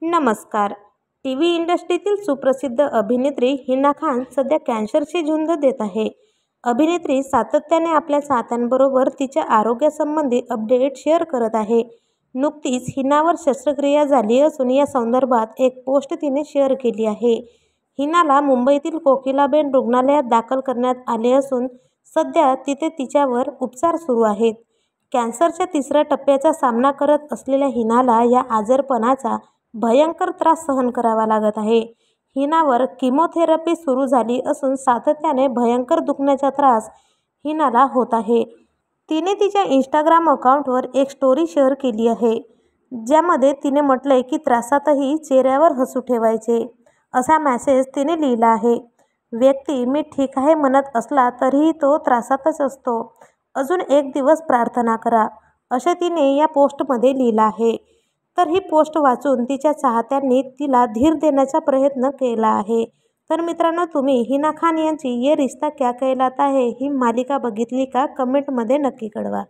नमस्कार. टीव्ही इंडस्ट्रीतील सुप्रसिद्ध अभिनेत्री हिना खान सध्या कॅन्सरची झुंज देत आहे. अभिनेत्री सातत्याने आपल्या चाहत्यांबरोबर तिच्या आरोग्यासंबंधी अपडेट शेअर करत आहे. नुकतीच हिनावर शस्त्रक्रिया झाली असून या संदर्भात एक पोस्ट तिने शेअर केली आहे. हिनाला मुंबईतील कोकिलाबेन रुग्णालयात दाखल करण्यात आले असून सध्या तिथे तिच्यावर उपचार सुरू आहेत. कॅन्सरच्या 3ऱ्या टप्प्याचा सामना करत असलेल्या हिनाला या आजारपणाचा भयंकर त्रास सहन करावा लागत आहे. हिनावर किमोथेरपी सुरू झाली असून सातत्याने भयंकर दुखण्याचा त्रास हिनाला होत आहे. तिने तिच्या इंस्टाग्राम अकाउंटवर एक स्टोरी शेअर केली आहे, ज्यामध्ये तिने म्हटलंय की त्रासातही चेहऱ्यावर हसू ठेवायचे, असा मेसेज तिने लिहिला आहे. व्यक्ती मी ठीक आहे म्हणत असला तरीही तो त्रासातच असतो. अजून एक दिवस प्रार्थना करा, असे तिने या पोस्टमध्ये लिहिलं आहे. तर ही पोस्ट वाचून तिच्या चाहत्यांनी तिला धीर देण्याचा प्रयत्न केला आहे. तर मित्रांनो, तुम्ही हिना खान यांची ये रिश्ता क्या कहलाता है ही मालिका बघितली का? कमेंटमध्ये नक्की कळवा.